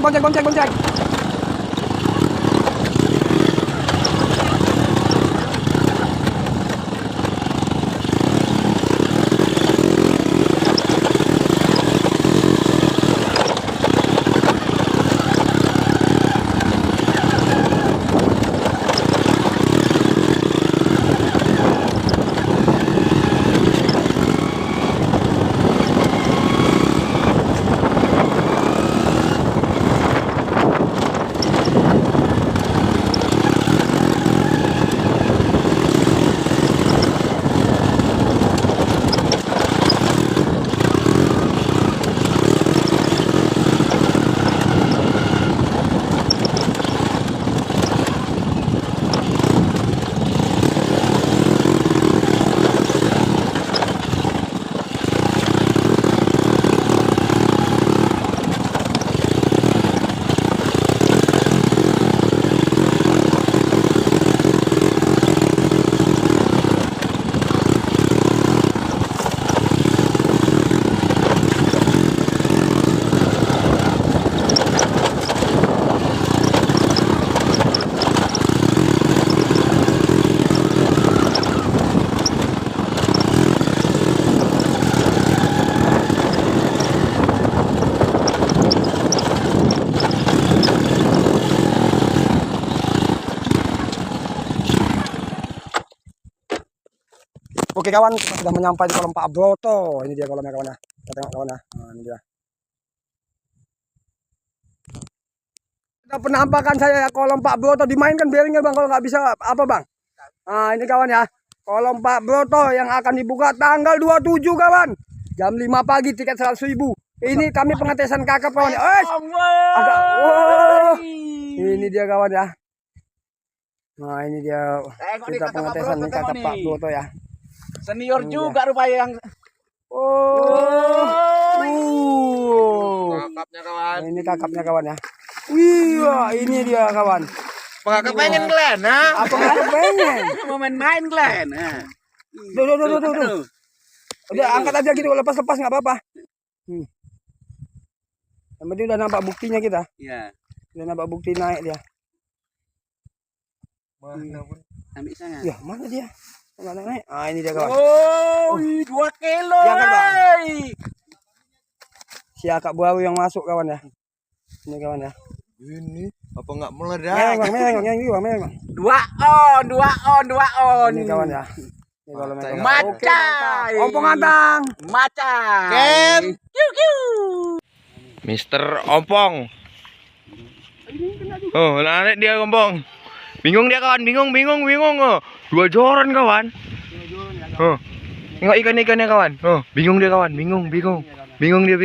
bonceng. Oke kawan, kita sudah menyampai di kolom Pak Broto. Ini dia kolomnya kawan ya. Kita tengok kawan ya. Nah, ini dia. Kita penampakan saya ya, kolom Pak Broto dimainkan bearingnya bang, kalau nggak bisa apa bang. Nah ini kawan ya, kolom Pak Broto yang akan dibuka tanggal 27 kawan. Jam 5 pagi, tiket 100.000. Ini kami pengetesan kakap kawan ya. Agak, ini dia kawan ya. Nah ini dia kita pengetesan nih kakap Pak Broto ya. Senior juga rupanya yang kakapnya kawan. Ini kakapnya kawan ya. Wih, ini dia kawan. Apakah kepengen Glenn? Apa nggak pengen? Mau main Glenn? Duh. Udah angkat aja gitu, lepas nggak apa-apa. Yang penting udah nampak buktinya kita. Iya. Udah nampak bukti naik dia. Mana pun ambil sana. Ya, mana dia? Nggak naik. Ah, ini dia kawan. Oh, 2 kilo. Ya kan, Bang? Si akak baru yang masuk kawan ya. Ini kawan ya. Ini apa nggak meledak? Memang. 2 on. Ini kawan ya. Ini kalau memang. Macai. Ompong antang. Macai. Kem. Mister Ompong. Oh, narik dia Ompong. Bingung dia kawan, bingung. Oh. 2 joran kawan. Oh. Tengok ikan-ikannya kawan. Oh, bingung dia kawan, bingung. Bingung dia.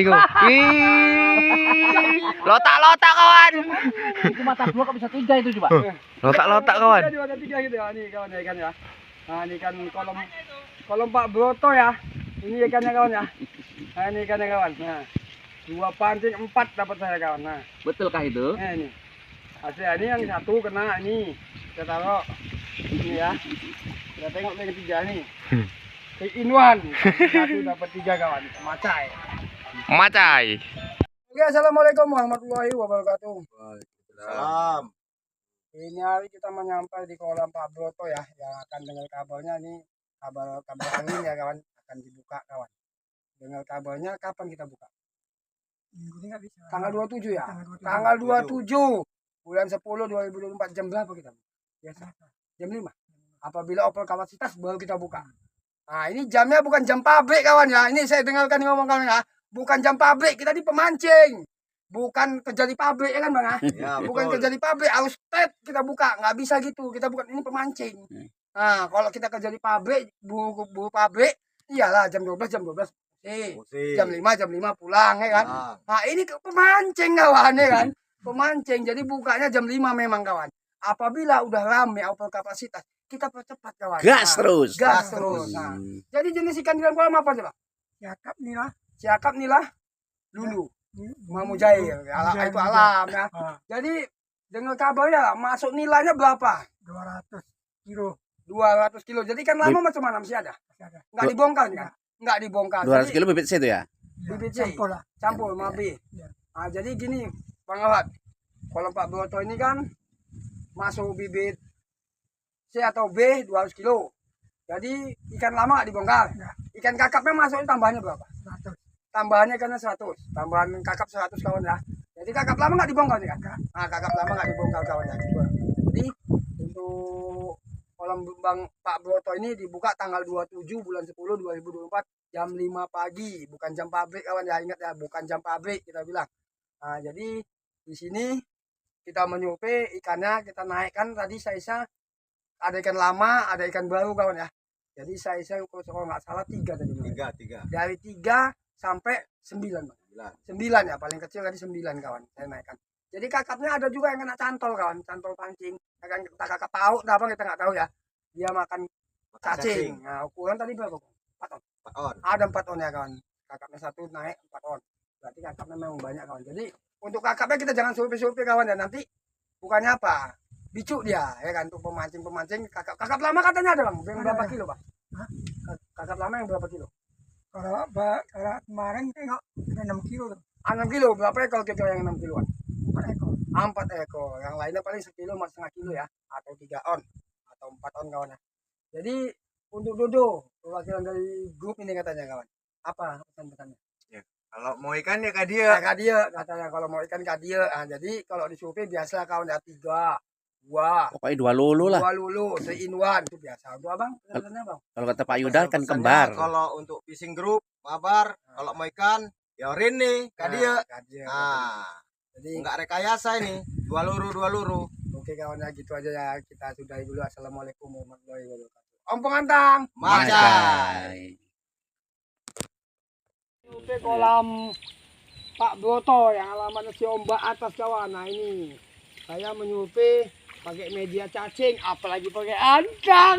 Lotak kawan. Itu mata gua kok bisa 3 itu coba. Lotak kawan. Ada 3 gitu ya. Ini kawan ya ikan ya. Nah, ini ikan kolom Pak Broto ya. Ini ikannya kawan ya. Nah, ini ikannya kawan. Nah, 2 pancing 4 dapat saya kawan. Nah, Betulkah itu? nah ini. Hasilnya ini yang satu kena ini. Kita taruh ini ya. Kita tengok yang ketiga nih. Inuan. Satu dapat 3 kawan. Macai. Oke, assalamualaikum warahmatullahi wabarakatuh. Salam. Ini hari kita menyampai di kolam Pak Broto ya, yang akan dengar kabarnya ini kabel angin ya kawan, akan dibuka kawan. Dengar kabarnya kapan kita buka? Tanggal 27 ya. Tanggal 27 bulan 10 2024 jam berapa kita buka? Biasa jam 5. Apabila over kapasitas baru kita buka. Nah, ini jamnya bukan jam pabrik kawan ya. Ini saya dengarkan ngomong kawan ya. Bukan jam pabrik, kita di pemancing. Bukan kerja di pabrik ya kan bang ya, bukan kerja di pabrik, harus step kita buka, nggak bisa gitu, kita bukan, ini pemancing. Nah kalau kita kerja di pabrik, buru pabrik, iyalah jam 12 jam 5 pulang ya kan. Nah ini pemancing kawan ya kan, pemancing, jadi bukanya jam 5 memang kawan. Apabila udah rame over kapasitas, kita percepat kawan. Gas terus. Nah, jadi jenis ikan di dalam kolam apa coba? Siakap nilah, lulu. Mamu jair, itu alam ya. Jadi dengan kabarnya masuk nilainya berapa? 200 kilo. Jadi kan lama macam mana masih ada? Nggak dibongkar kan? Nggak dibongkar. 200 kilo bibit C itu ya? Bibit C. Campur mabi. Nah, jadi gini Bang Awad, kalau Pak Broto ini kan masuk bibit C atau B 200 kilo. Jadi ikan lama nggak dibongkar. Ikan kakapnya masuk tambahannya berapa? 100. Tambahannya karena 100. Tambahan kakap 100 kawan ya. Jadi kakap lama nggak dibongkar nih kan? Nah, kakap lama nggak dibongkar kawan ya. Jadi untuk kolam Bang Pak Broto ini dibuka tanggal 27 bulan 10 2024 jam 5 pagi, bukan jam pabrik kawan ya, ingat ya, bukan jam pabrik kita bilang. Nah, jadi di sini kita menyupe ikannya, kita naikkan tadi saya ada ikan lama, ada ikan baru kawan ya. Jadi saya kalau nggak salah 3 tadi. Tiga. Dari 3 sampai 9. 9 ya, paling kecil tadi 9 kawan saya naikkan. Jadi kakapnya ada juga yang kena cantol kawan, cantol pancing. Akan kita kakap pauk, apa kita nggak tahu ya. Dia makan cacing. Nah, ukuran tadi berapa? 4 on. 4 on. Ada 4 on ya kawan. Kakapnya 1 naik 4 on. Berarti kakapnya memang banyak kawan. Jadi untuk kakapnya kita jangan surpi-surpi kawan ya, nanti bukannya apa? Bicu dia ya kan, untuk pemancing kakap lama katanya ada bang, yang berapa kilo bang? Kakap lama yang berapa kilo? Kalau kemarin tengok 6 kilo. 6 kilo berapa ekor kita yang 6 kiloan? 4 ekor. 4 ekor. Yang lainnya paling 1 kilo, 1,5 kilo ya, atau 3 on atau 4 on kawan ya. Jadi untuk Dodo perwakilan dari grup ini katanya kawan, apa pesan-pesannya? Ya, kalau mau ikan ya kak dia. Kak dia katanya kalau mau ikan kak dia. Nah, jadi kalau di Shopee biasa kawan ya 3, 2. Pokoknya 2 lulu lah. 2 lulu, 3 in 1 itu biasa. Itu abang, pesannya bang. Kalau kata Pak Yuda kan kembar. Kalau untuk fishing group, mabar. Kalau mau ikan, ya Rini, kadia. Jadi enggak rekayasa ini. 2 luru. Oke kawan ya, gitu aja ya. Kita sudahi dulu. Assalamualaikum warahmatullahi wabarakatuh. Om Pengantang. Macai. Oke, kolam Pak Broto yang alamatnya si Ombak atas kawan. Nah ini saya menyupi pakai media cacing, apalagi pakai antang.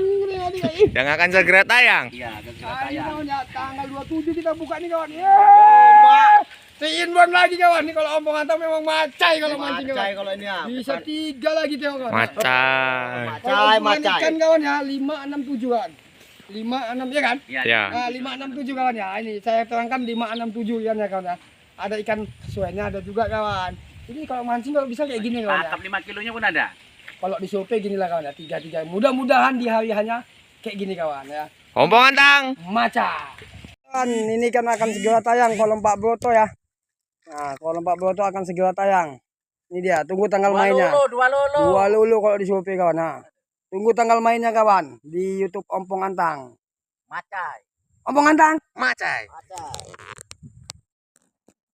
Yang akan segera tayang. Iya, Nah, ini kawan ya, tanggal 27 kita buka nih kawan. Yeay! Seinbon lagi kawan. Ini kalau Om Pengantang memang macai kalau mancing kawan. kalau ini ya. Bisa 3 lagi kawan. Macai. Kalau ukuran ikan kawan ya 5, 6, 7-an. 5, 6 ya kan? Ya. Nah, 5, 6, 7 kawan ya. Ini saya terangkan 5, 6, 7 ikan ya kawan ya. Ada ikan suenya ada juga kawan. Ini kalau mancing kalau bisa kayak gini kawan ya. Kakap 5 kilonya pun ada. Kalau di Shopee gini lah kawan ya, 3. Mudah-mudahan di hari hanya kayak gini kawan ya. Om Pengantang. Maca. Ini kan akan segera tayang kolam Pak Broto ya. Nah, kolam Pak Broto akan segera tayang. Ini dia, tunggu tanggal mainnya. 2 lulu. 2 lulu kalau di Shopee kawan. Nah, tunggu tanggal mainnya kawan di YouTube Om Pengantang. Macai. Om Pengantang. Macai.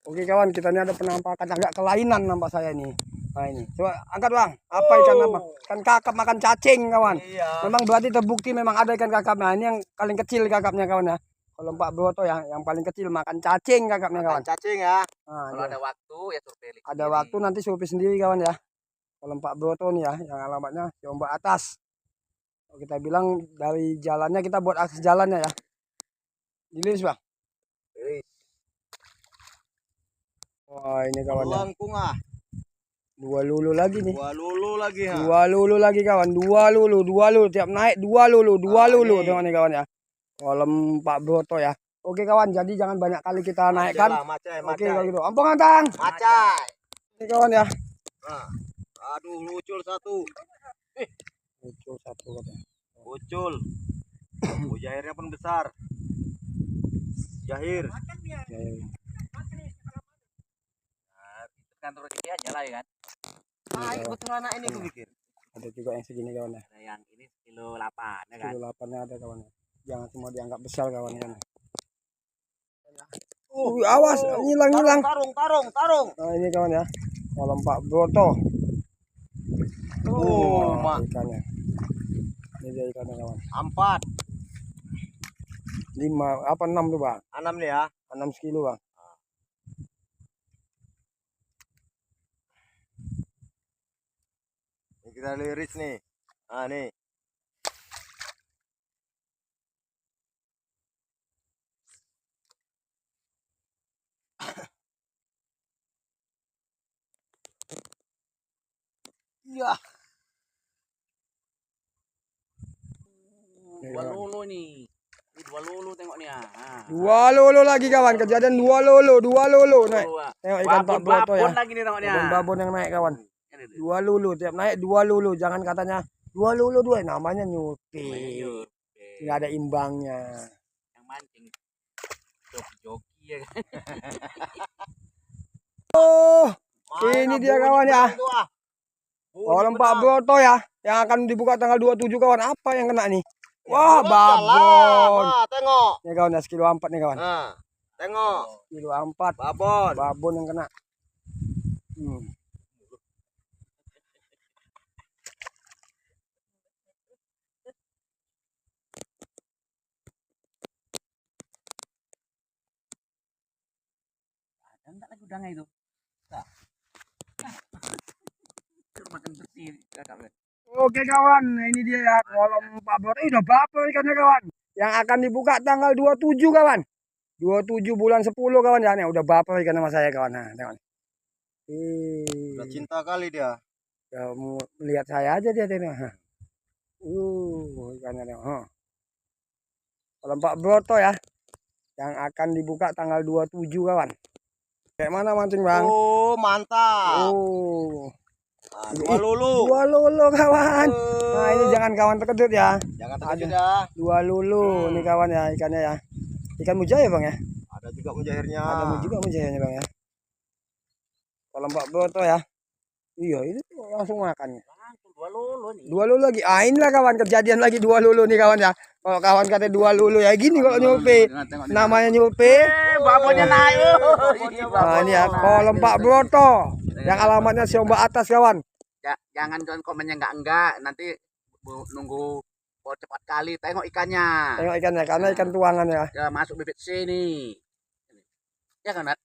Oke kawan, kita ini ada penampakan agak kelainan nampak saya ini. Nah ini, coba angkat bang. Apa ikan apa? Ikan kakap makan cacing kawan. Iya. Memang berarti terbukti memang ada ikan kakap. Nah ini yang paling kecil kakapnya kawan ya. Kalau Pak Broto yang paling kecil makan cacing kakapnya kawan. Cacing ya. Nah, Kalau iya. ada waktu ya survei. Ada waktu nanti survei sendiri kawan ya. Kalau Pak Broto nih ya, yang alamatnya di Ombak Atas. Kalau kita bilang dari jalannya kita buat akses jalannya ya. Dilis bang. Wah ini kawan ya. Langkung ah. 2 lulu lagi nih. 2 lulu lagi ha. 2 lulu lagi kawan. 2 lulu tiap naik 2 lulu, 2 lulu dengan nih kawan ya. Kolam Pak Broto ya. Oke kawan, jadi jangan banyak kali kita naikkan. Macai. Oke kalau gitu. Om Pengantang. Macai. Ini kawan ya. Nah. Aduh, lucul 1. Muncul 1 katanya. Lucul. Jahirnya pun besar. Jahir. Ya, ya. Kantor kita aja lah ya kan. Ah, ini betul anak ini gue pikir. Ada juga yang segini kawan ya. Ada yang ini kilo 8 ya kan. Kilo 8-nya ada kawan ya. Jangan semua dianggap besar kawan ya. Awas, hilang. Tarung. Nah ini kawan ya. Kolam Pak Broto. Mak. Ikannya. Ini dia ikannya kawan. 4. 5 apa 6 tuh bang? 6 nih ya. 6 kilo bang. Ini kita liris nih. Ah nih. Iya. 2 lulu nih. Ini 2 lulu tengok nih. Ah. 2 lolo lagi kawan. Kejadian 2 lolo naik. Lulu, ah. Tengok ikan Pak Broto ya. Babon lagi nih tengok nih. Babon yang naik kawan. Ini dia. 2 lulu tiap naik 2 lulu. Jangan katanya 2 lulu namanya nyupi. Yuk. Nggak ada imbangnya. Yang mancing joki-joki ya kan. Oh, Main ini ah, dia bunyi kawan ya. benar tuh, ah. Bunyi Kolom Pak benar. Broto ya yang akan dibuka tanggal 27 kawan. Apa yang kena nih? Ya, Wah, berat lah. babon. Nah, tengok. Ya kawan ya, sekilo 4 nih kawan. Nah, tengok. Kilo 4. Babon. Babon yang kena. Ada enggak lagi udangnya itu? Tak. Makan bersih kakak. Oke kawan, nah ini dia ya kolom Pak Broto. Udah baper ikannya kawan. Yang akan dibuka tanggal 27 kawan. 27 bulan 10 kawan ya. Nih, udah baper ikan sama saya kawan. Nah, kawan. Udah cinta kali dia. Ya, mau lihat saya aja dia tadi. Ikannya nih. Kolom Pak Broto ya. Yang akan dibuka tanggal 27 kawan. Kayak mana mancing bang? Oh, mantap. Oh. Nah, 2 lulu. 2 lulu kawan. Nah ini jangan kawan terkejut ya. Jangan terkejut ya. 2 lulu nih kawan ya ikannya ya. Ikan mujair bang ya. Ada juga mujairnya. Ada juga mujairnya bang ya. Kolom Pak Broto ya. Iya ini tuh langsung makan. Langsung 2 lulu nih. 2 lulu lagi. Ah inilah kawan kejadian lagi 2 lulu nih kawan ya. Kalau kawan kata 2 lulu ya gini kalau nyupi. Namanya nyupi. Babonnya naik. Nah ini ya kolom Pak Broto. Yang alamatnya Siombak atas kawan. Jangan komennya enggak. Nanti nunggu cepat kali. Tengok ikannya. Tengok ikannya karena ikan tuangan ya. Ya masuk bibit sini. Ya kan, Nat?